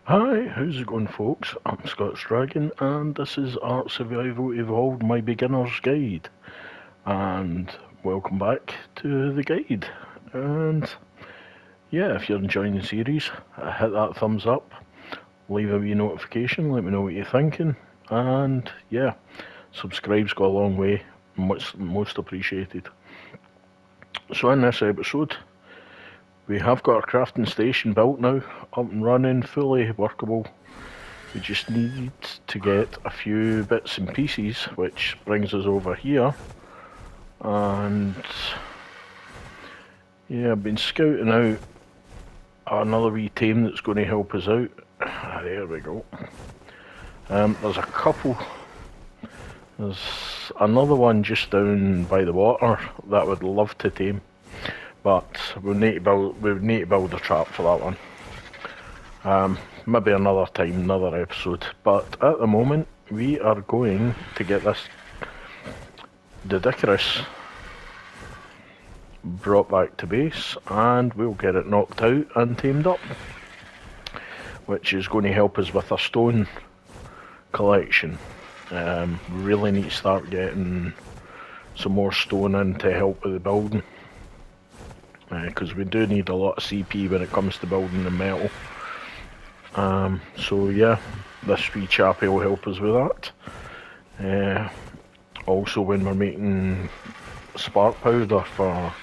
Hi, how's it going, folks? I'm Scott's Dragon, and this is Art Survival Evolved, my beginner's guide. And welcome back to the guide. And yeah, if you're enjoying the series, hit that thumbs up, leave a wee notification, let me know what you're thinking, and yeah, subscribe's go a long way, most appreciated. So in this episode, we have got our crafting station built now, up and running, fully workable. We just need to get a few bits and pieces, which brings us over here. And yeah, I've been scouting out another wee tame that's going to help us out. There we go. There's a couple. There's another one just down by the water that I would love to tame, but we need to build a trap for that one. Maybe another time, another episode. But at the moment, we are going to get this Doedicurus brought back to base, and we'll get it knocked out and tamed up, which is going to help us with our stone collection. Really need to start getting some more stone in to help with the building, because we do need a lot of CP when it comes to building the metal. So yeah, this wee chappy will help us with that. Also, when we're making spark powder for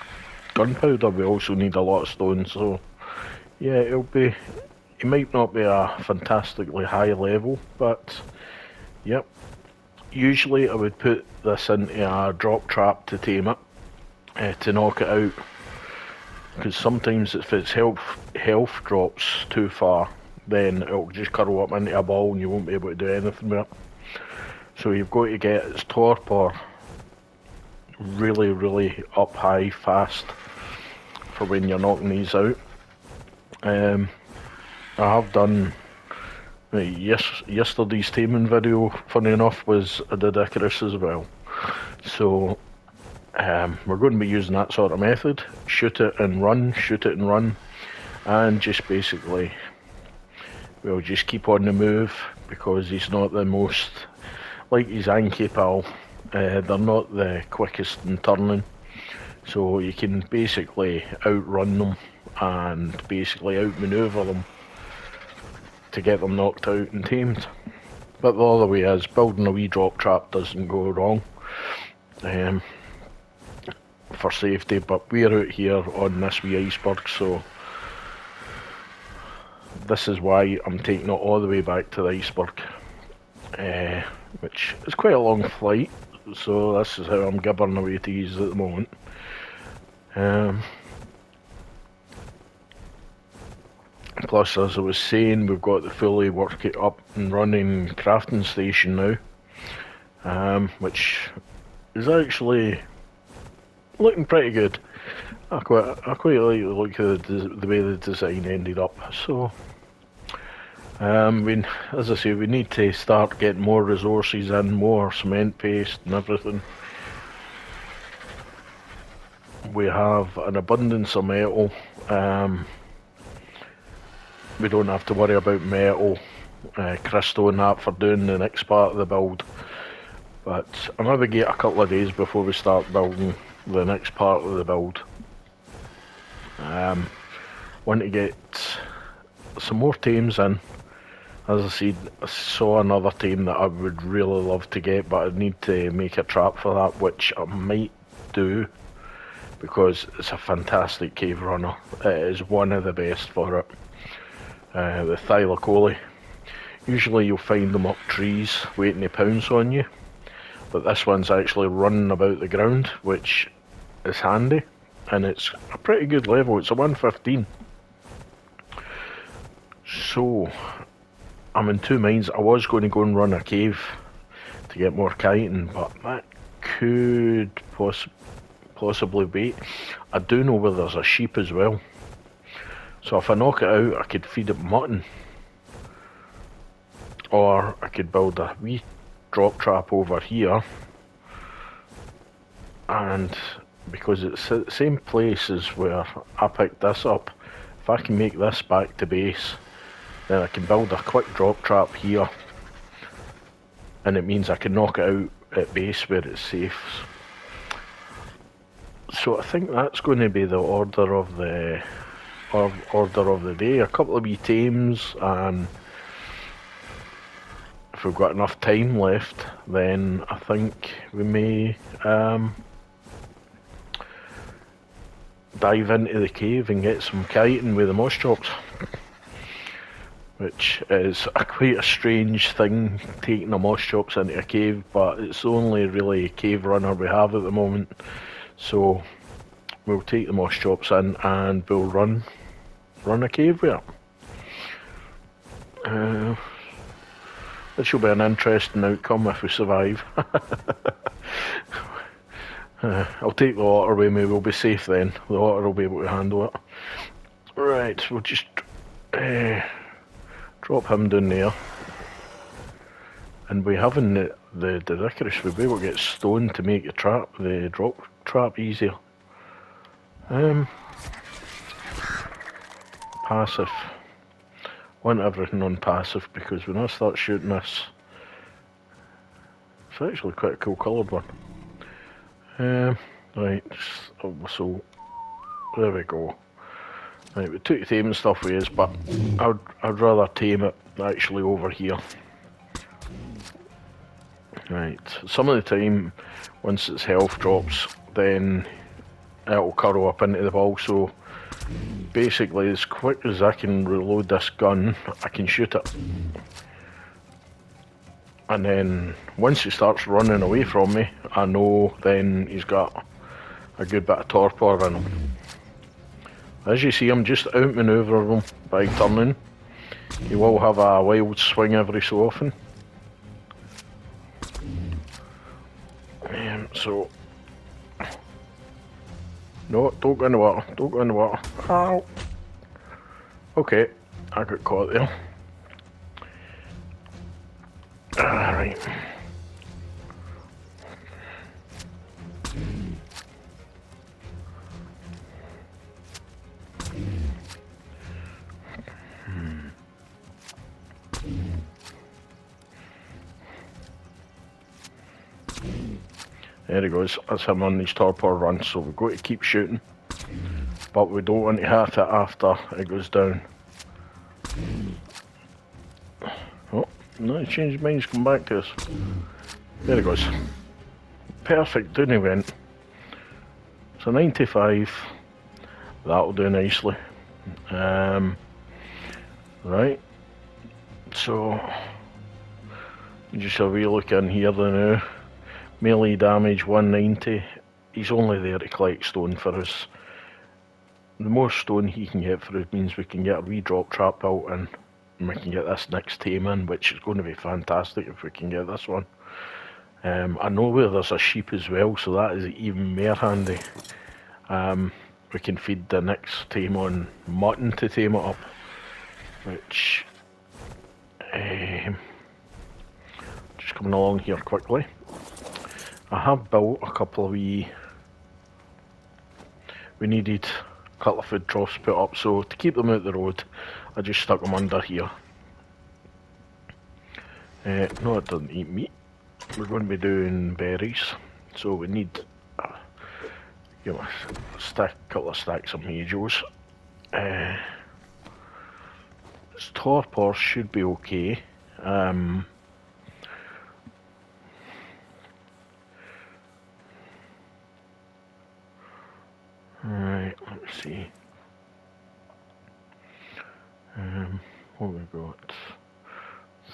gunpowder, we also need a lot of stone, so yeah, it might not be a fantastically high level, but yep. Usually I would put this into a drop trap to tame it, to knock it out, because sometimes if its health drops too far, then it'll just curl up into a ball and you won't be able to do anything with it. So you've got to get its torpor really up high fast for when you're knocking these out. I have done yesterday's taming video, funny enough, was a Doedicurus as well. So we're going to be using that sort of method. Shoot it and run, and just basically we'll just keep on the move, because he's not the most, like his Anki pal, they're not the quickest in turning, so you can basically outrun them and basically outmaneuver them to get them knocked out and tamed. But the other way is, building a wee drop trap doesn't go wrong for safety, but we're out here on this wee iceberg, so this is why I'm taking it all the way back to the iceberg, which is quite a long flight, so this is how I'm gibbering away to use at the moment. Plus, as I was saying, we've got the fully up and running crafting station now, which is actually looking pretty good. I quite like the look of the way the design ended up. So, as I say, we need to start getting more resources in, more cement paste and everything. We have an abundance of metal. We don't have to worry about metal, crystal and that for doing the next part of the build. But I'll navigate a couple of days before we start building the next part of the build. Want to get some more tames in. As I said, I saw another tame that I would really love to get, but I need to make a trap for that, which I might do, because it's a fantastic cave runner. It is one of the best for it. The Thylacoleo. Usually you'll find them up trees waiting to pounce on you, but this one's actually running about the ground, which is handy, and it's a pretty good level. It's a 115. So I'm in two minds. I was going to go and run a cave to get more chitin, but that could possibly wait. I do know where there's a sheep as well, so if I knock it out, I could feed it mutton, or I could build a wee drop trap over here, and because it's the same place as where I picked this up, if I can make this back to base, then I can build a quick drop trap here, and it means I can knock it out at base where it's safe. So I think that's going to be the order of the day. A couple of wee tames, and if we've got enough time left, then I think we may dive into the cave and get some kiting with the moss chops, which is quite a strange thing, taking the moss chops into a cave, but it's the only really cave runner we have at the moment. So we'll take the moss chops in and we'll run a cave with it. This will be an interesting outcome if we survive. I'll take the water with me, we'll be safe then. The water will be able to handle it. Right, we'll just drop him down there. And by having the Doedicurus, we'll be able to get stone to make the drop trap easier. Passive. Want everything on passive, because when I start shooting this, it's actually quite a cool coloured one. Right, so there we go. Right, we took taming stuff with us, but I'd rather tame it actually over here. Right, some of the time, once its health drops, then it'll curl up into the ball, so basically as quick as I can reload this gun, I can shoot it. And then once he starts running away from me, I know then he's got a good bit of torpor in him. As you see, I'm just outmanoeuvring him by turning. He will have a wild swing every so often. So... No, don't go in the water, don't go in the water. Ow! Okay, I got caught there. Right. There he goes, that's him on these torpor runs, so we've got to keep shooting. But we don't want to hit it after it goes down. Oh, no, he changed his mind, he's come back to us. There he goes. Perfect, down he went. So 95, that'll do nicely. Right, so just a wee look in here now. Melee damage 190. He's only there to collect stone for us. The more stone he can get for us means we can get a wee drop trap built in, and we can get this next tame in, which is going to be fantastic if we can get this one. I know where there's a sheep as well, so that is even more handy. We can feed the next tame on mutton to tame it up, which... just coming along here quickly. I have built a couple of we needed a couple of food troughs put up, so to keep them out the road, I just stuck them under here. No, it doesn't eat meat. We're going to be doing berries, so we need a couple of stacks of majos. This torpor should be okay. Right, let me see. What have we got?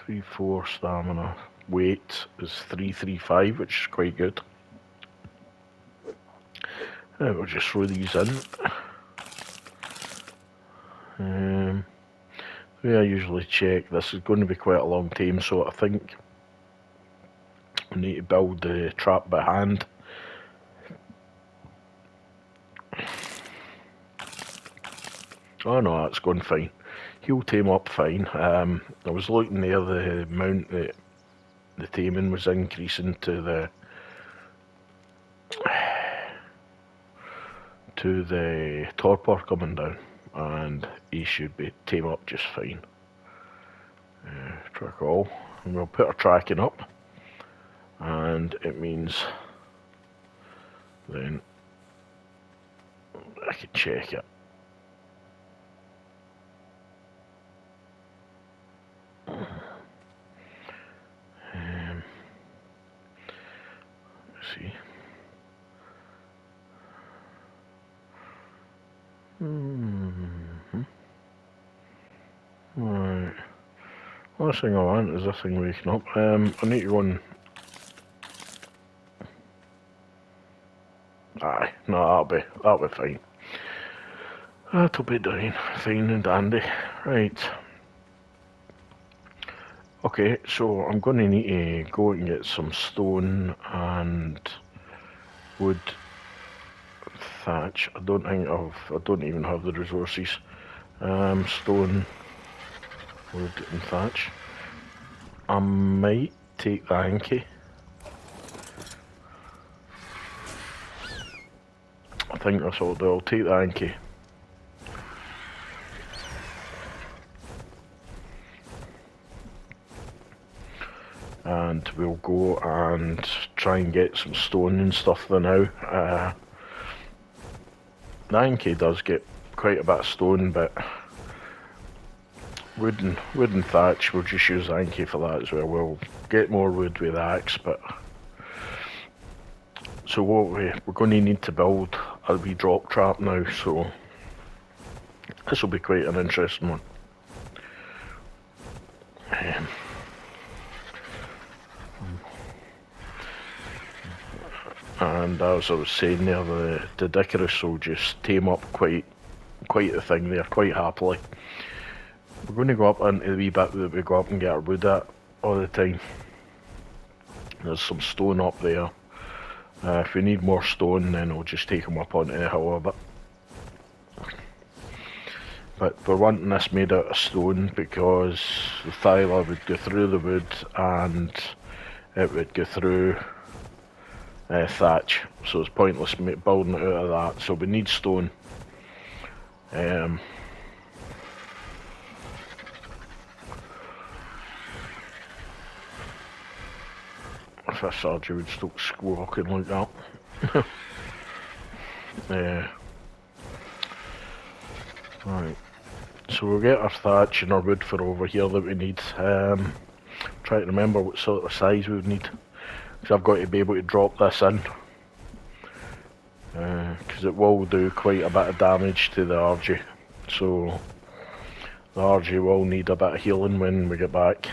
3-4 stamina. Weight is 335, which is quite good. We'll just throw these in. The way I usually check, this is going to be quite a long time, so I think we need to build the trap by hand. Oh no, that's going fine. He'll tame up fine. I was looking there, the amount that the taming was increasing to the torpor coming down, and he should be tame up just fine. track all, and we'll put our tracking up, and it means then I can check it. Let's see. Right. Last thing I want is this thing waking up. I need to go and... Aye, no, that'll be fine. That'll be doing fine and dandy. Right. Okay, so I'm going to need to go and get some stone and wood, thatch. I don't even have the resources. Stone, wood and thatch. I might take the hanky. I think that's what I'll do. I'll take the hanky. And we'll go and try and get some stone and stuff there now. The hanky does get quite a bit of stone, but wood and thatch, we'll just use the hanky for that as well. We'll get more wood with the axe, but... So what we're going to need to build a wee drop trap now, so this will be quite an interesting one. And as I was saying there, the Doedicurus will just tame up quite the thing there, quite happily. We're going to go up into the wee bit that we go up and get our wood at all the time. There's some stone up there. If we need more stone, then we'll just take them up onto the hill a bit. But we're wanting this made out of stone because the Thyla would go through the wood and it would go through thatch, so it's pointless building it out of that, so we need stone. If this Sergeant would stop squawking like that. Right, so we'll get our thatch and our wood for over here that we need. Try to remember what sort of size we would need, because I've got to be able to drop this in, because it will do quite a bit of damage to the RG, so the RG will need a bit of healing when we get back.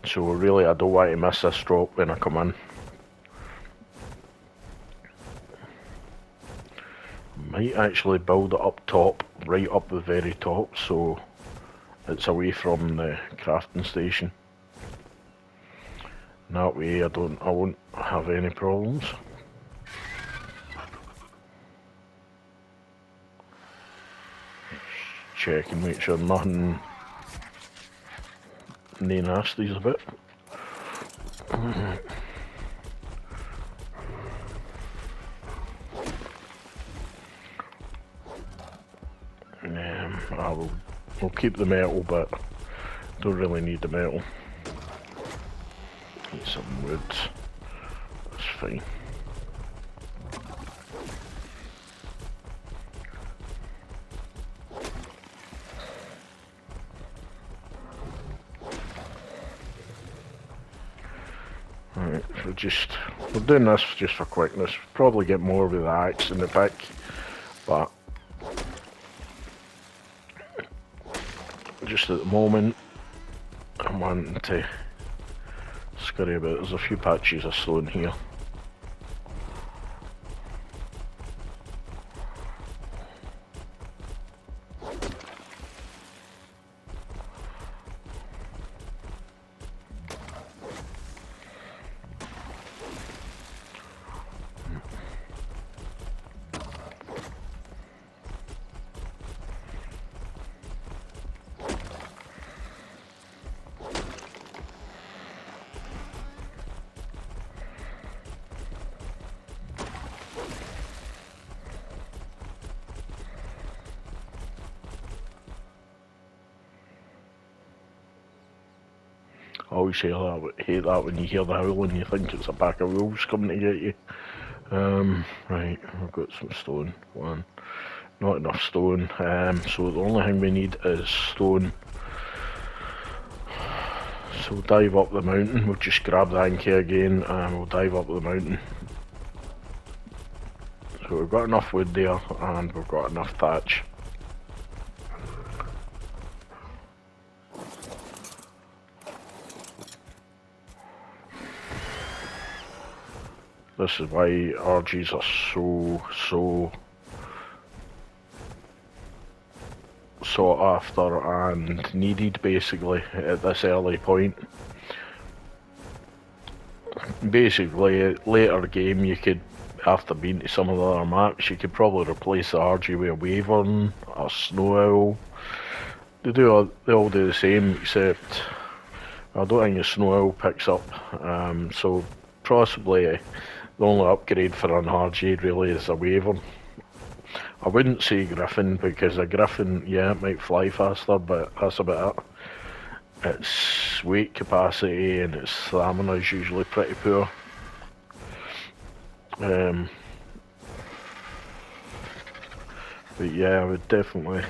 So really I don't want to miss this drop when I come in. Might actually build it up top, right up the very top, so it's away from the crafting station. That way I won't have any problems. Check and make sure nothing nasty's about. We'll keep the metal, but don't really need the metal. Need some wood. That's fine. Alright, so we're doing this just for quickness. Probably get more with the axe in the pick, but just at the moment I'm wanting to scurry about. There's a few patches of stone here. I always hate that when you hear the howling, you think it's a pack of wolves coming to get you. Right, I've got some stone. One. Not enough stone. So the only thing we need is stone. So we'll dive up the mountain. We'll just grab the Anki again and we'll dive up the mountain. So we've got enough wood there and we've got enough thatch. This is why RGs are so sought after and needed basically at this early point. Basically, later game you could, after being to some of the other maps, you could probably replace the RG with a Wyvern, a Snow Owl. They all do the same, except I don't think the Snow Owl picks up. So possibly the only upgrade for an RG really is a Wyvern. I wouldn't say Griffin, because a Griffin, yeah, it might fly faster, but that's about it. Its weight capacity and its stamina is usually pretty poor. But yeah, I would definitely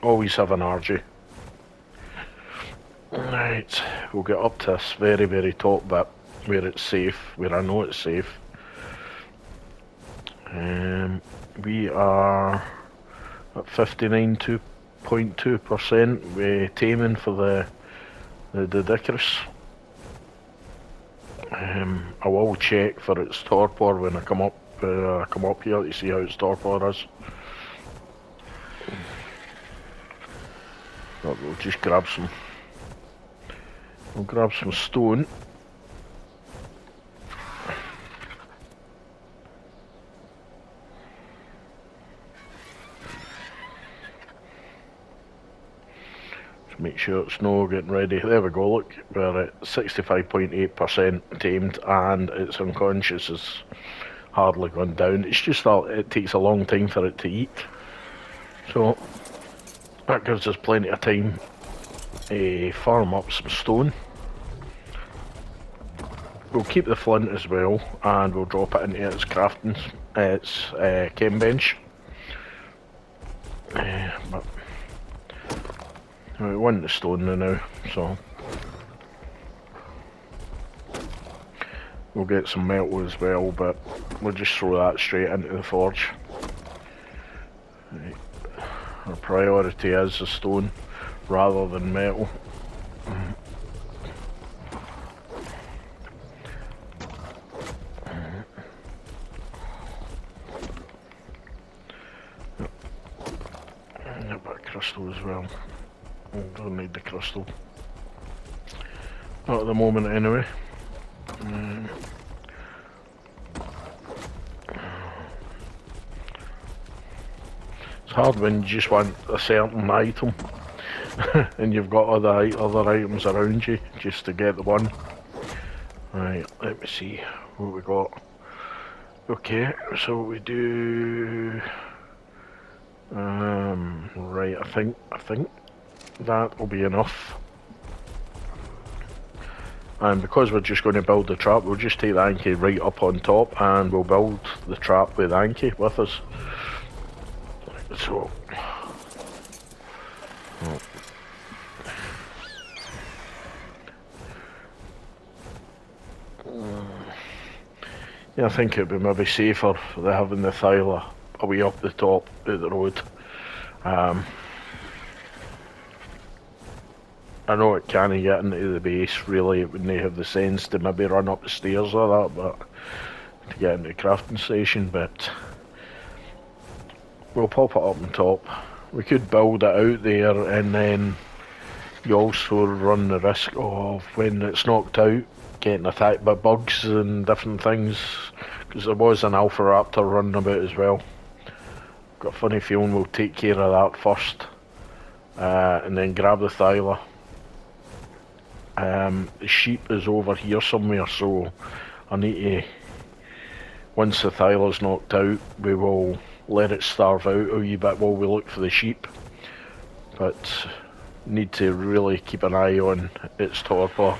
always have an RG. Right, we'll get up to this very top bit where it's safe, where I know it's safe. We are at 59.2% with taming for the Doedicurus. I will check for its torpor when I come up here to see how its torpor is. But we'll just grab some. We'll grab some stone. Make sure it's no getting ready. There we go, look, we're at 65.8% tamed and its unconscious is hardly gone down. It's just that it takes a long time for it to eat. So that gives us plenty of time to farm up some stone. We'll keep the flint as well and we'll drop it into its crafting, its chem bench. But we want the stone now, so we'll get some metal as well, but we'll just throw that straight into the forge. Right. Our priority is the stone rather than metal. And a bit of crystal as well. Don't need the crystal. Not at the moment anyway. It's hard when you just want a certain item and you've got other items around you just to get the one. Right, let me see what we got. Okay, so we do right, I think that will be enough. And because we're just going to build the trap, we'll just take the Anki right up on top and we'll build the trap with Anki with us. So, yeah, I think it'd be maybe safer than having the Thyla away up the top of the road. I know it can't get into the base, really, it wouldn't have the sense to maybe run up the stairs or that, but to get into the crafting station, but we'll pop it up on top. We could build it out there and then you also run the risk of, when it's knocked out, getting attacked by bugs and different things, because there was an Alpha Raptor running about as well. Got a funny feeling we'll take care of that first, and then grab the Thyla. The sheep is over here somewhere, so I need to, once the Thyla's knocked out, we will let it starve out a wee bit while we look for the sheep. But need to really keep an eye on its torpor.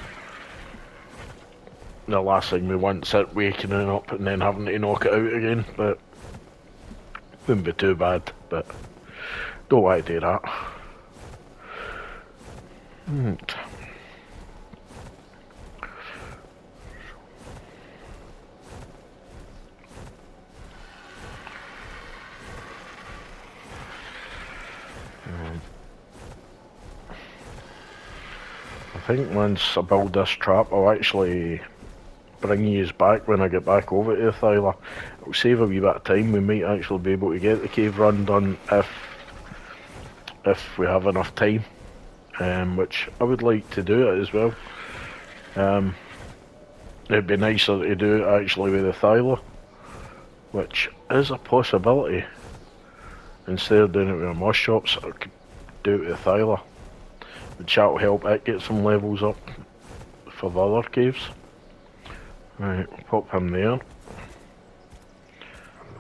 The last thing we want is it waking it up and then having to knock it out again, but wouldn't be too bad, but don't want to do that. Right. I think once I build this trap, I'll actually bring yous back when I get back over to the Thyla. It'll save a wee bit of time. We might actually be able to get the cave run done if we have enough time, which I would like to do it as well. It'd be nicer to do it actually with the Thyla, which is a possibility. Instead of doing it with the moss shops, I could do it with the Thyla. The chat will help it get some levels up for the other caves. Right, pop him there.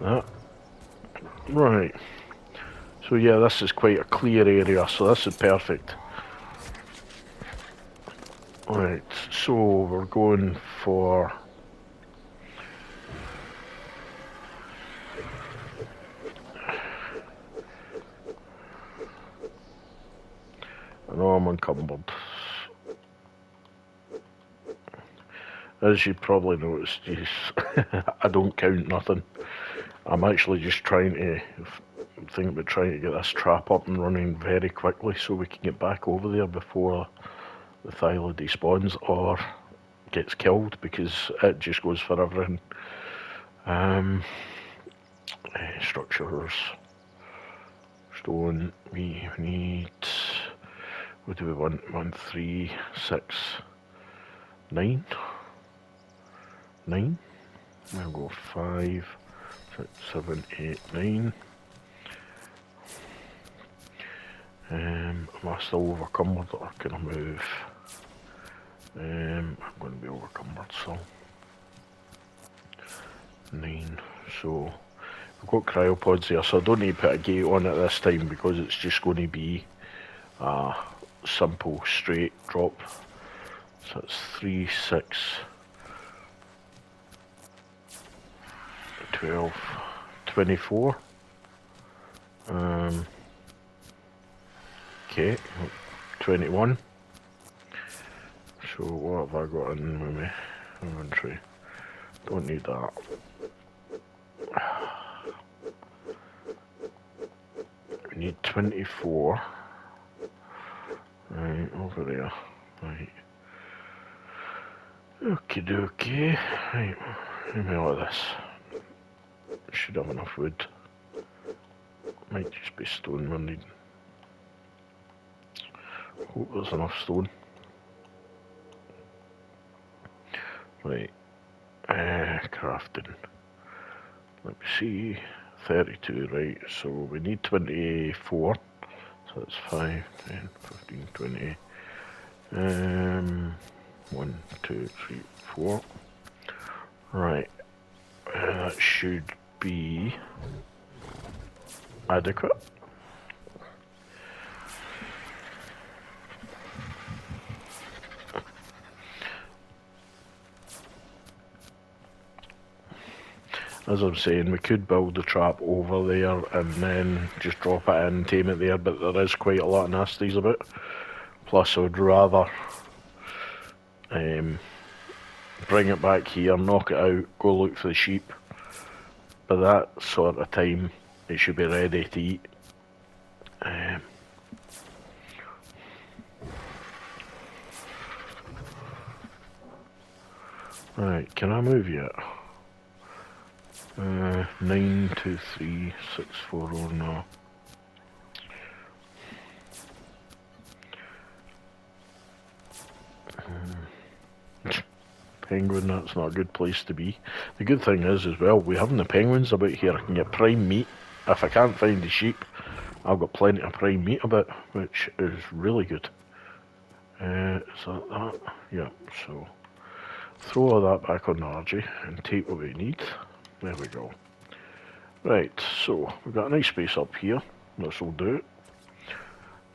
That. Right. So yeah, this is quite a clear area, so this is perfect. Right, so we're going for... I know I'm encumbered. As you probably noticed, I don't count nothing. I'm actually just trying to think about trying to get this trap up and running very quickly so we can get back over there before the Thyla despawns or gets killed, because it just goes for everything. Structures. Stone. We need... What do we want? 1, 3, 6, 9? 9? We'll go 5, 6, 7, 8, 9. Am I still overcumbered or can I move? I'm going to be overcumbered, so 9. So we've got cryopods here, so I don't need to put a gate on it this time because it's just going to be a simple straight drop. So it's 3, 6, 12, 24. Okay, 21. So what have I got in with me? Inventory. Don't need that. We need 24. Right, over there. Right. Okie dokie. Right, give me all of this. Should have enough wood. Might just be stone we're needing. Hope there's enough stone. Right. Crafting. Let me see. 32, right. So we need 24. So that's 5, 10, 15, 20. 1, 2, 3, 4. Right. That should be adequate. As I'm saying, we could build the trap over there and then just drop it in and tame it there, but there is quite a lot of nasties about. Plus I would rather bring it back here, knock it out, go look for the sheep. By that sort of time it should be ready to eat. Right, can I move yet? 9, 2, 3, 6, 4, oh no. Penguin, that's not a good place to be. The good thing is as well, we having the penguins about here, I can get prime meat. If I can't find the sheep, I've got plenty of prime meat about, which is really good. Is that? Yeah, so throw all that back on the RG and take what we need. There we go. Right, so we've got a nice space up here. This will do.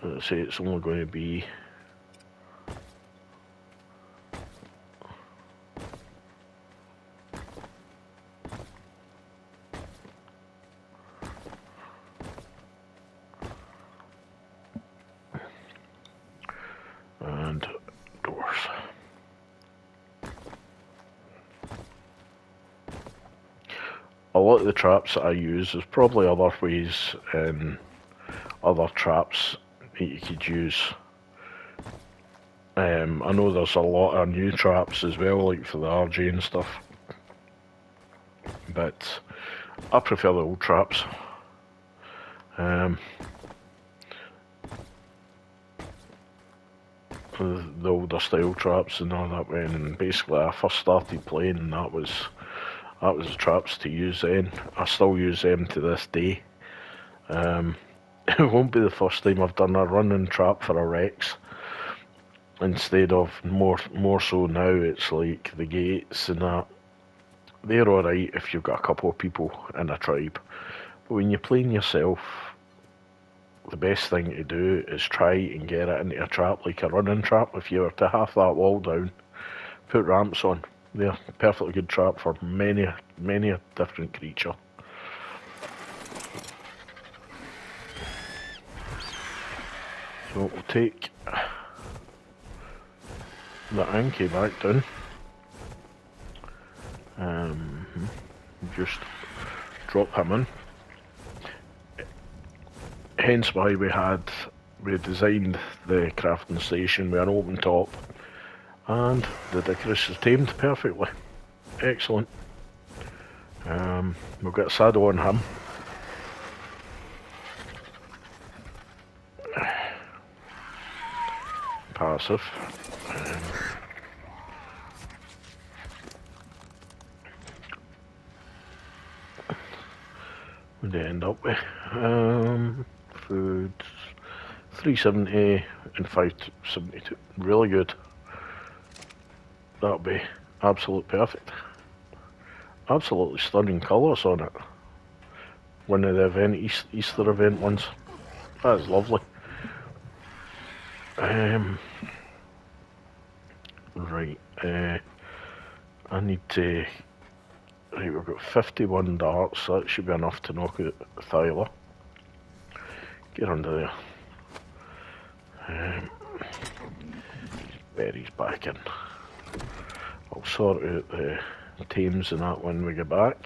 let's say it's only going to be and doors. A lot of the traps that I use, there's probably other ways in other traps that you could use. I know there's a lot of new traps as well, like for the RJ and stuff, but I prefer the old traps. The older style traps and all that. When basically I first started playing, and that was the traps to use then. I still use them to this day. It won't be the first time I've done a running trap for a Rex. Instead of more so now, it's like the gates and that. They're alright if you've got a couple of people in a tribe. But when you're playing yourself, the best thing to do is try and get it into a trap, like a running trap. If you were to half that wall down, put ramps on. They're a perfectly good trap for many a different creature. So we'll take the Anki back down. Just drop him in. Hence why we designed the crafting station with an open top, and the Doedicurus is tamed perfectly. Excellent. We'll get a saddle on him. Passive. What do you end up with? Food 370 and 572. Really good. That'll be absolute perfect. Absolutely stunning colours on it. One of the event Easter event ones. That is lovely. Right. I need to. Right, we've got 51 darts, so that should be enough to knock out Thyla. Get under there. Berries back in. I'll sort out the Tames and that when we get back.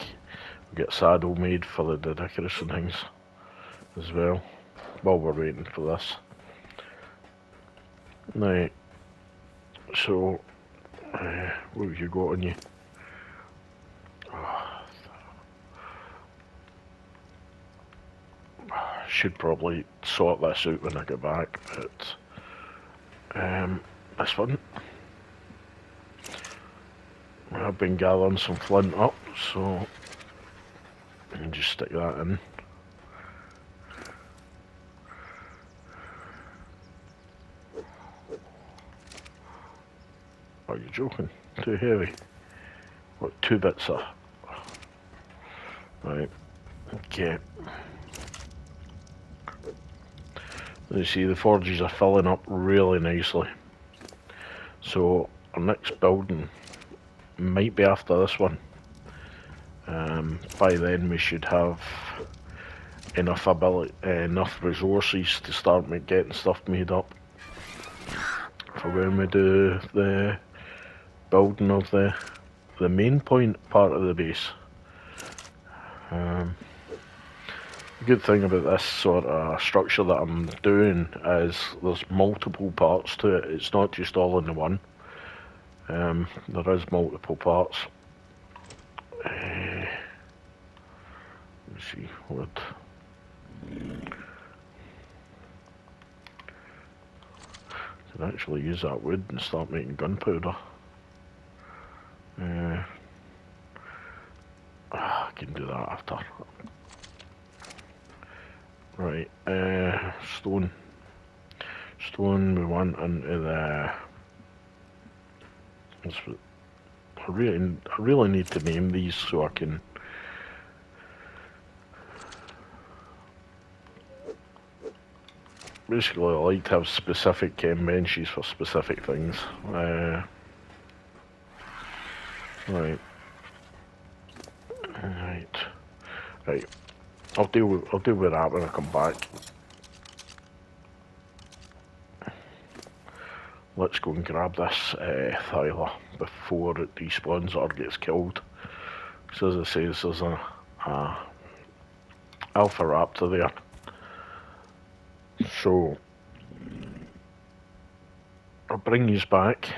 We'll get a saddle made for the Doedicurus and things as well, while we're waiting for this. Right, so, what have you got on you? Should probably sort this out when I get back, but this one, I've been gathering some flint up, so I can just stick that in. Are you joking? Too heavy. What, 2 bits of? Right, okay. You see the forges are filling up really nicely. So our next building might be after this one. By then we should have enough resources to start getting stuff made up for when we do the building of the main part of the base. The good thing about this sort of structure that I'm doing is there's multiple parts to it. It's not just all in the one. There is multiple parts. Let's see, wood. Can actually use that wood and start making gunpowder. I can do that after. Right, stone. Stone we want into the... I really need to name these so I can... basically I like to have specific benches for specific things. Right. Right. Right. I'll deal with that when I come back. Let's go and grab this Thyla before it despawns or gets killed. Because as I say, there's a alpha raptor there. So I'll bring yous back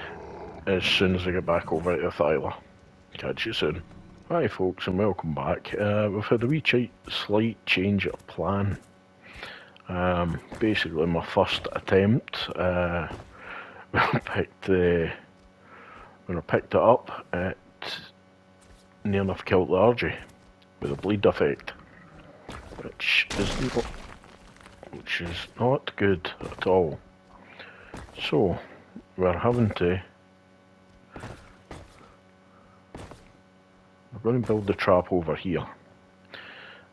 as soon as I get back over to Thyla. Catch you soon. Hi folks and welcome back. We've had a wee slight change of plan. Basically my first attempt, when I picked it up, it near enough killed the RG with a bleed effect, which is not good at all. So we're having to. We're going to build the trap over here.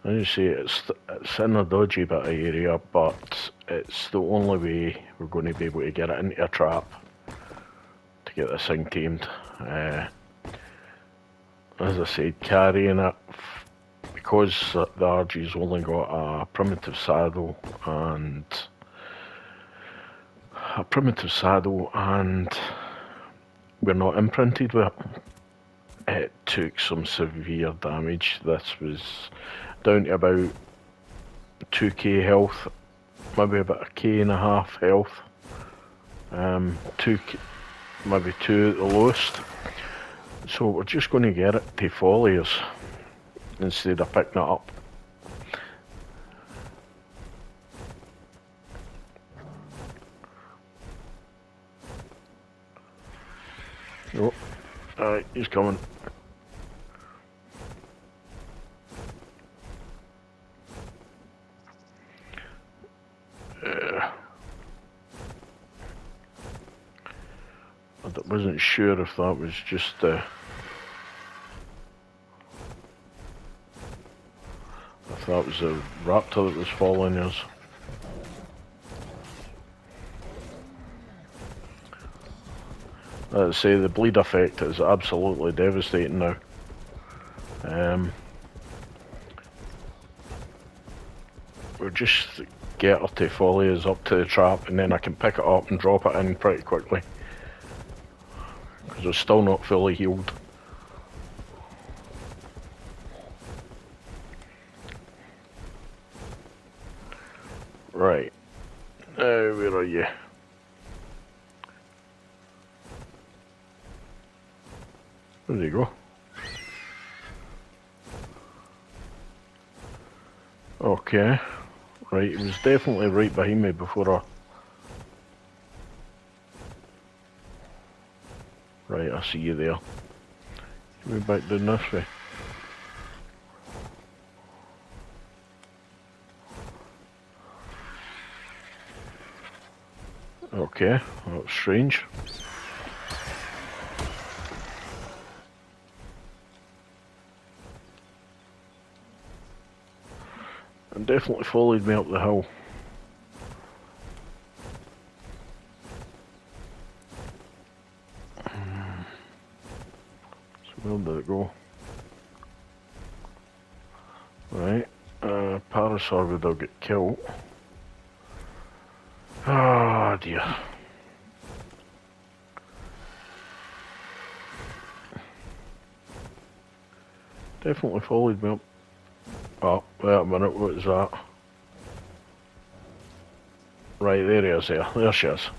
As you say, it's in a dodgy bit of area, but it's the only way we're going to be able to get it into a trap to get this thing tamed. As I said, carrying it, because the RG's only got a primitive saddle and we're not imprinted with it. It took some severe damage. This was down to about 2k health, maybe about a k and a half health. 2k, maybe 2 at the lowest. So we're just going to get it to foliars instead of picking it up. Oh, alright, he's coming. I wasn't sure if that was just if that was a raptor that was following us. Let's say the bleed effect is absolutely devastating now. We'll just get her to follow us up to the trap and then I can pick it up and drop it in pretty quickly. Because it's still not fully healed. Right. Where are you? Where did he go? Okay. Right, he was definitely right behind me before I... Right, I see you there. We're back down this way. Okay, that's strange. And definitely followed me up the hill. So where did it go? Right, Parasaur will get killed. Ah, dear. Definitely followed me up. Oh, wait a minute, what is that? Right, there he is there. There she is.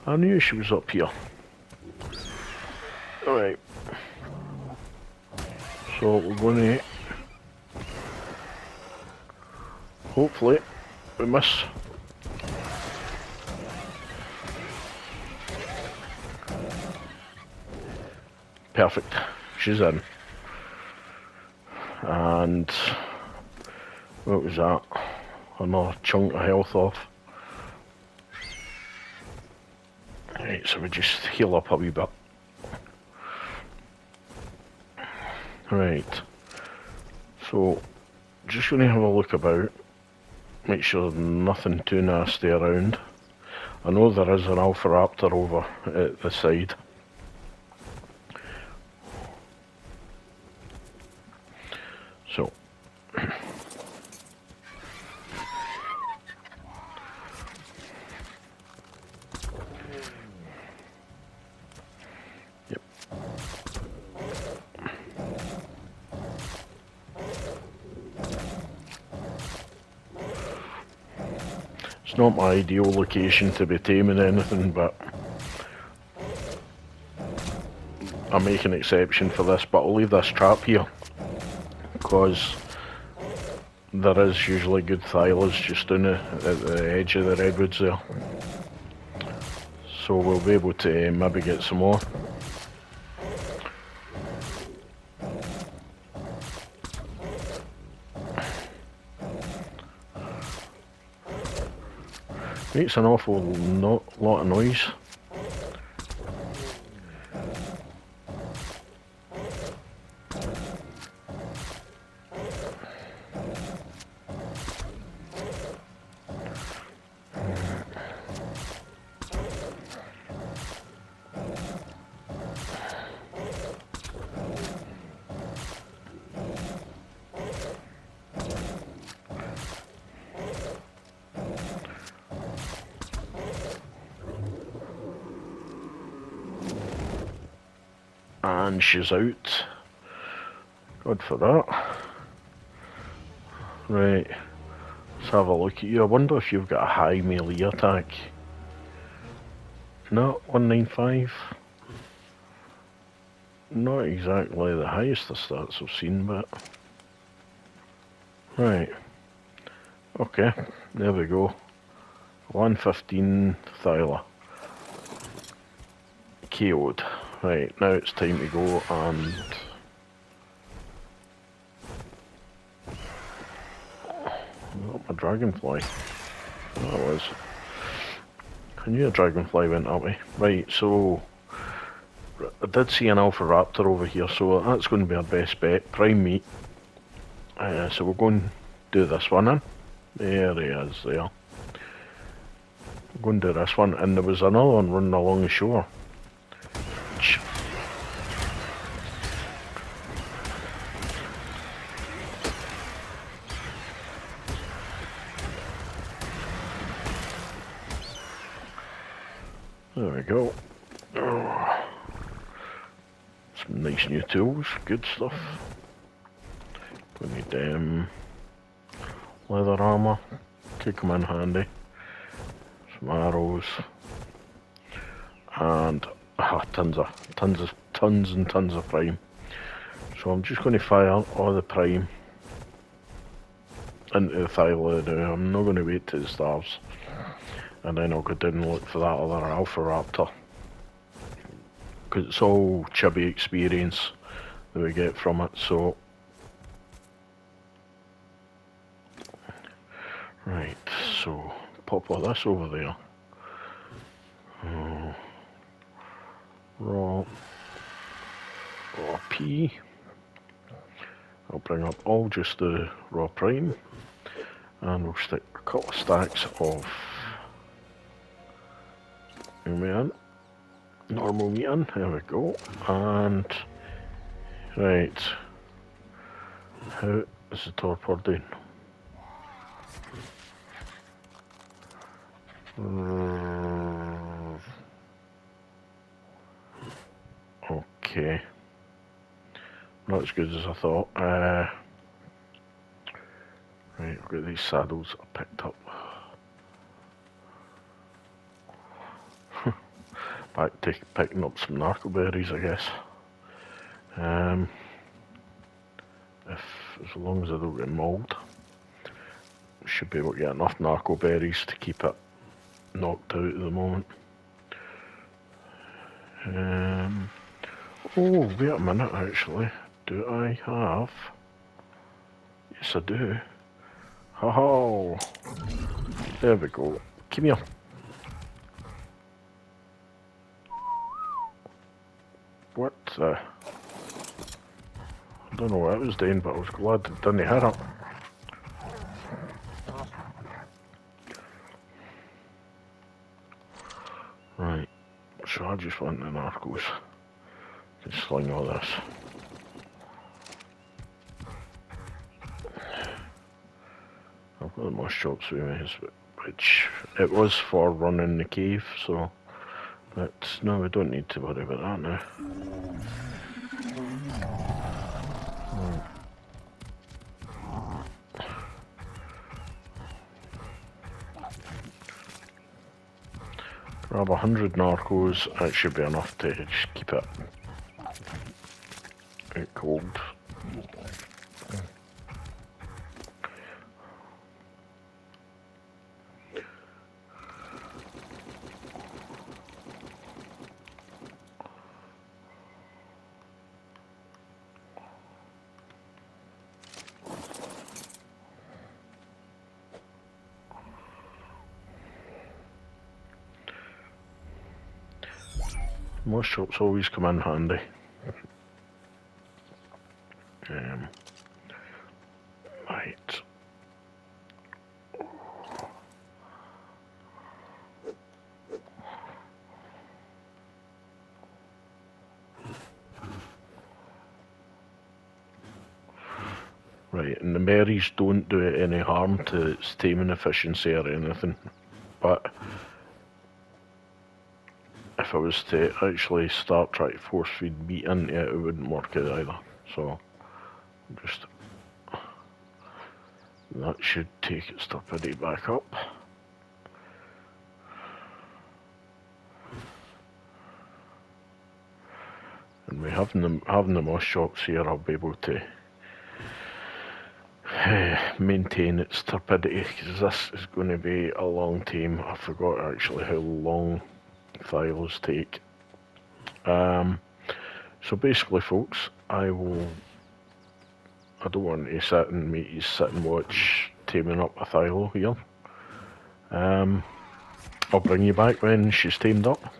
I knew she was up here. Alright. So we're going to... Hopefully, we miss. Perfect. She's in. And... what was that? Another chunk of health off. Right, so we just heal up a wee bit. Right. So, just going to have a look about. make sure nothing too nasty around. I know there is an alpha raptor over at the side. So yep. It's not my ideal location to be taming anything, but I make an exception for this, but I'll leave this trap here because there is usually good thylas just down at the edge of the redwoods there. So we'll be able to maybe get some more. Makes an awful lot of noise. And she's out. Good for that. Right, let's have a look at you. I wonder if you've got a high melee attack. No, 195. Not exactly the highest of stats I've seen, but... Right. Okay, there we go. 115 Thyla. KO'd. Right, now it's time to go and... Oh, my dragonfly. That was... I knew a dragonfly went that way. Right, so... I did see an alpha raptor over here, so that's going to be our best bet. Prime meat. So we'll go and do this one in. There he is, there. We'll go and do this one, and there was another one running along the shore. There we go. Oh. Some nice new tools, good stuff. We need leather armour, could come in handy. Some arrows. And tons and tons of prime. So I'm just going to fire all the prime into the Thyla now. I'm not going to wait till it starves. And then I'll go down and look for that other alpha raptor. Because it's all chubby experience that we get from it, so... Right, so pop all this over there. Raw P. I'll bring up all just the raw prime. And we'll stick a couple of stacks of normal meat in, there we go, and right, how is the torpor doing? Okay, not as good as I thought. Right, I've got these saddles I picked up. Back to picking up some narco berries, I guess. As long as I don't get mauled, we should be able to get enough narco berries to keep it knocked out at the moment. Oh, wait a minute, actually. Do I have... Yes, I do. Ho-ho! There we go. Come here. What the... I don't know what it was doing, but I was glad it didn't hit it. So I just want the narcos. Just sling all this. I've got the moss chops with me, which it was for running the cave, so but no, we don't need to worry about that now. Grab 100 narcos, that should be enough to just keep it cold. Most shops always come in handy. Right. Right, and the berries don't do it any harm to its taming efficiency or anything, but if I was to actually start trying to force feed meat into it, it wouldn't work out either. So, just that should take its stupidity back up. And we having the moss chops here, I'll be able to maintain its turbidity, because this is going to be a long tame. I forgot actually how long Thylos take. So basically, folks, I don't want to sit and watch taming up a Thylo here. I'll bring you back when she's tamed up,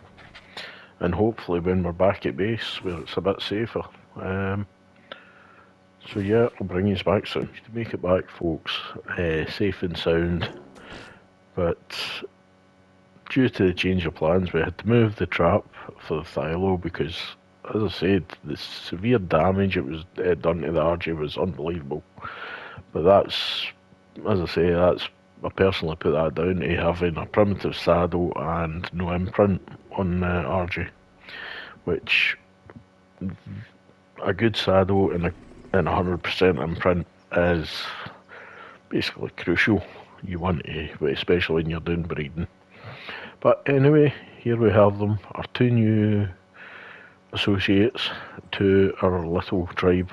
and hopefully when we're back at base where it's a bit safer. So yeah, I'll bring you back soon. To make it back, folks, safe and sound, but due to the change of plans, we had to move the trap for the Thylo because, as I said, the severe damage it was done to the RJ was unbelievable. But that's, as I say, I personally put that down to having a primitive saddle and no imprint on the RJ, which a good saddle and 100% imprint is basically crucial. You want to, especially when you're doing breeding. But anyway, here we have them, our two new associates to our little tribe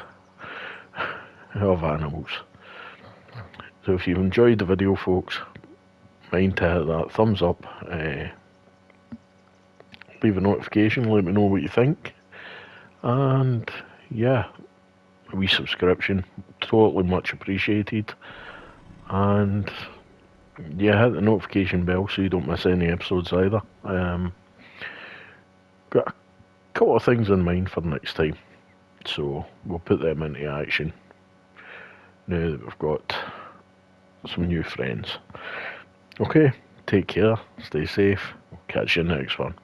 of animals. So if you've enjoyed the video, folks, mind to hit that thumbs up, leave a notification, let me know what you think, and yeah, a wee subscription, totally much appreciated, and yeah, hit the notification bell so you don't miss any episodes either. Got a couple of things in mind for next time, so we'll put them into action now that we've got some new friends. Okay, take care, stay safe, catch you in the next one.